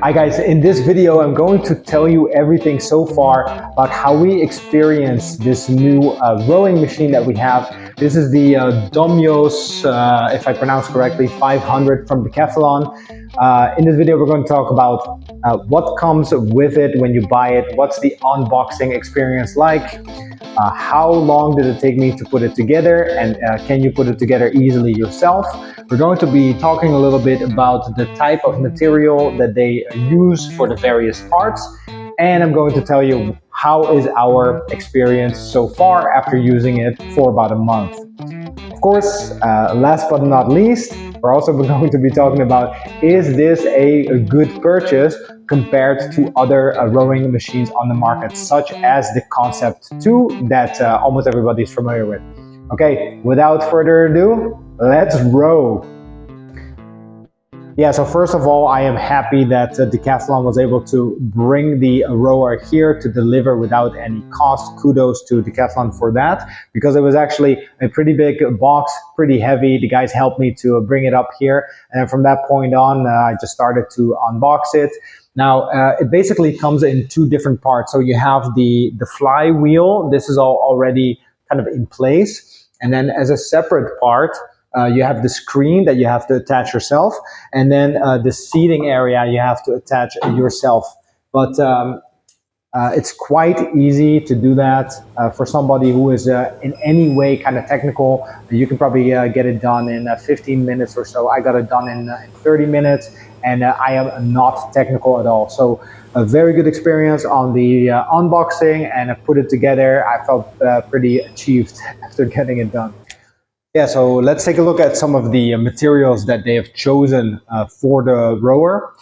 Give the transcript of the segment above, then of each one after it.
Hi guys, in this video I'm going to tell you everything so far about how we experience this new rowing machine that we have. This is the Domyos, if I pronounce correctly, 500 from Decathlon. In this video we're going to talk about what comes with it when you buy it, what's the unboxing experience like, how long did it take me to put it together, and can you put it together easily yourself? We're going to be talking a little bit about the type of material that they use for the various parts, and I'm going to tell you how is our experience so far after using it for about a month. Of course, last but not least, we're also going to be talking about, is this a good purchase compared to other rowing machines on the market, such as the Concept 2 that almost everybody is familiar with. Okay, without further ado, let's row. Yeah, so first of all, I am happy that Decathlon was able to bring the rower here to deliver without any cost. Kudos to Decathlon for that, because it was actually a pretty big box, pretty heavy. The guys helped me to bring it up here, and from that point on, I just started to unbox it. Now, it basically comes in two different parts. So you have the flywheel. This is all already kind of in place, and then as a separate part, you have the screen that you have to attach yourself, and then the seating area you have to attach yourself. But it's quite easy to do that for somebody who is in any way kind of technical. You can probably get it done in 15 minutes or so. I got it done in 30 minutes, and I am not technical at all. So a very good experience on the unboxing, and I put it together. I felt pretty achieved after getting it done. Yeah, so let's take a look at some of the materials that they have chosen for the rower.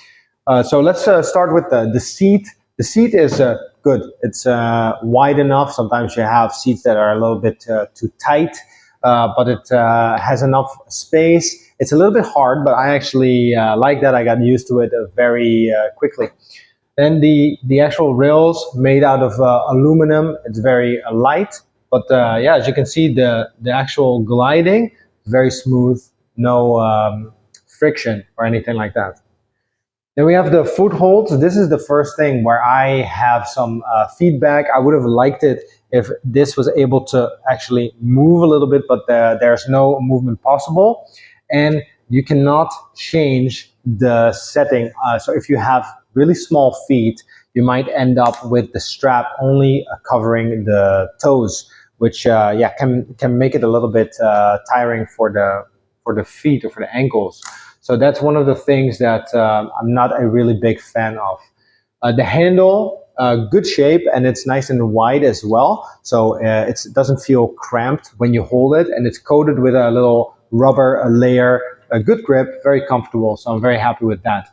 So let's start with the seat. The seat is good. It's wide enough. Sometimes you have seats that are a little bit too tight, but it has enough space. It's a little bit hard, but I actually like that. I got used to it very quickly. Then the actual rails made out of aluminum. It's very light. But yeah, as you can see, the actual gliding, very smooth, no friction or anything like that. Then we have the footholds. This is the first thing where I have some feedback. I would have liked it if this was able to actually move a little bit, but there's no movement possible. And you cannot change the setting. So if you have really small feet, you might end up with the strap only covering the toes, which yeah, can make it a little bit tiring for the feet or for the ankles. So that's one of the things that I'm not a really big fan of. The handle, good shape, and it's nice and wide as well. So it doesn't feel cramped when you hold it, and it's coated with a little rubber layer, a good grip, very comfortable. So I'm very happy with that.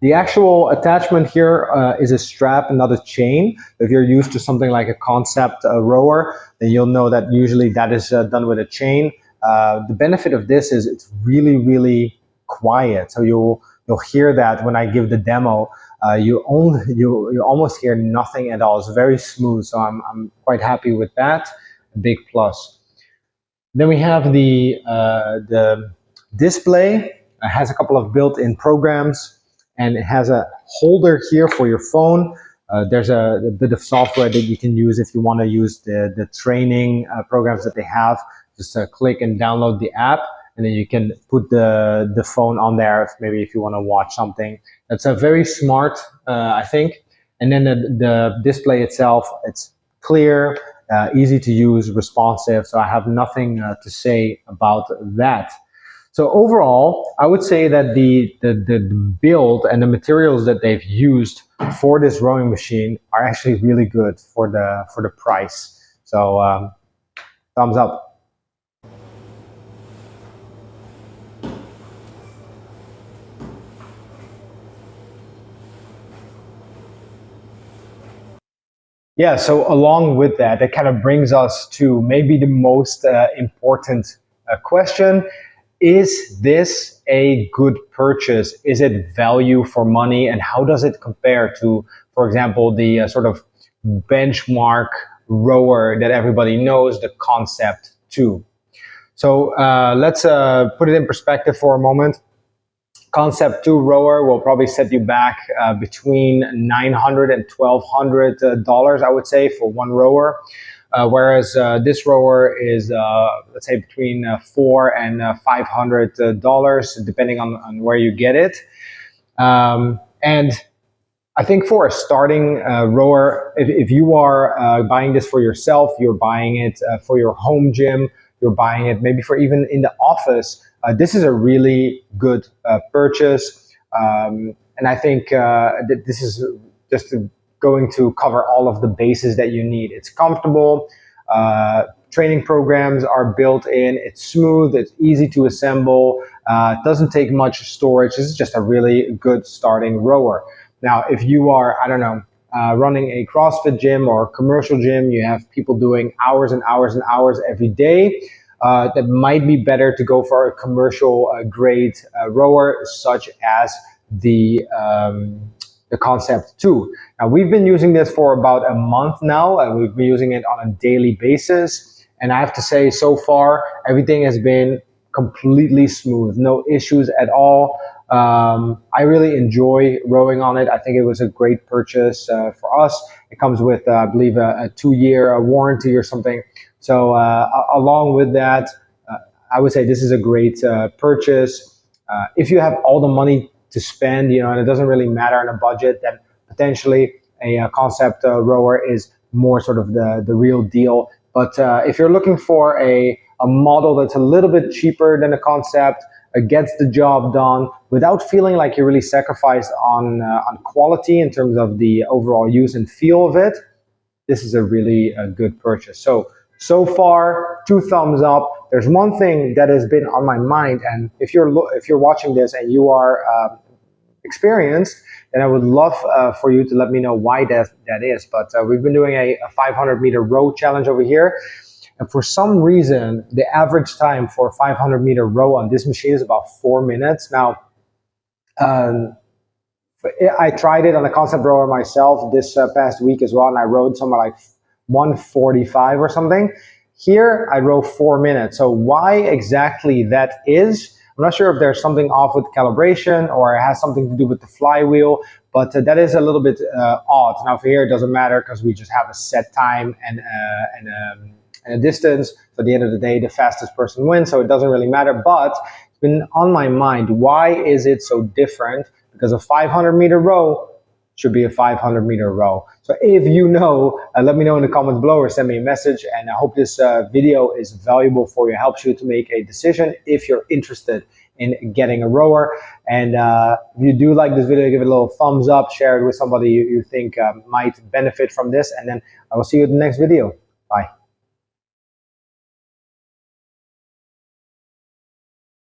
The actual attachment here is a strap and not a chain. If you're used to something like a Concept rower, then you'll know that usually that is done with a chain. The benefit of this is it's really, really quiet. So you'll hear that when I give the demo. You almost hear nothing at all. It's very smooth. So I'm quite happy with that. A big plus. Then we have the display. It has a couple of built-in programs, and it has a holder here for your phone. There's a bit of software that you can use if you want to use the training programs that they have. Just click and download the app, and then you can put the phone on there maybe if you want to watch something. That's a very smart, I think. And then the display itself, it's clear, easy to use, responsive. So I have nothing to say about that. So overall, I would say that the build and the materials that they've used for this rowing machine are actually really good for the price. So thumbs up. Yeah, so along with that, it kind of brings us to maybe the most important question. Is this a good purchase? Is it value for money? And how does it compare to, for example, the sort of benchmark rower that everybody knows, the Concept 2? So let's put it in perspective for a moment. Concept 2 rower will probably set you back between $900 and $1,200, I would say, for one rower. Whereas this rower is, let's say, between $400 and $500, depending on where you get it. And I think for a starting rower, if you are buying this for yourself, you're buying it for your home gym, you're buying it maybe for even in the office, this is a really good purchase. And I think that this is just going to cover all of the bases that you need. It's comfortable. Training programs are built in. It's smooth. It's easy to assemble. It doesn't take much storage. This is just a really good starting rower. Now, if you are, I don't know, running a CrossFit gym or a commercial gym, you have people doing hours and hours and hours every day, that might be better to go for a commercial grade rower, such as the Concept 2. Now, we've been using this for about a month now, and we've been using it on a daily basis. And I have to say, so far, everything has been completely smooth, no issues at all. I really enjoy rowing on it. I think it was a great purchase for us. It comes with, I believe, a 2-year warranty or something. So along with that, I would say this is a great purchase. If you have all the money to spend, and it doesn't really matter on a budget, then potentially a Concept rower is more sort of the real deal. But if you're looking for a model that's a little bit cheaper than a Concept, gets the job done without feeling like you really sacrificed on quality in terms of the overall use and feel of it, this is a really good purchase. So far, 2 thumbs up. There's one thing that has been on my mind, and if you're watching this and you are experienced, then I would love for you to let me know why that is. But we've been doing a 500-meter row challenge over here. And for some reason, the average time for a 500-meter row on this machine is about 4 minutes. Now, I tried it on a Concept rower myself this past week as well, and I rowed somewhere like 1:45 or something. Here, I row 4 minutes. So why exactly that is, I'm not sure if there's something off with calibration or it has something to do with the flywheel, but that is a little bit odd. Now for here, it doesn't matter because we just have a set time and a distance. So at the end of the day, the fastest person wins, so it doesn't really matter. But it's been on my mind, why is it so different? Because a 500-meter row should be a 500-meter row. So if you know, let me know in the comments below or send me a message. And I hope this video is valuable for you, helps you to make a decision if you're interested in getting a rower. And if you do like this video, give it a little thumbs up, share it with somebody you think might benefit from this. And then I will see you in the next video. Bye.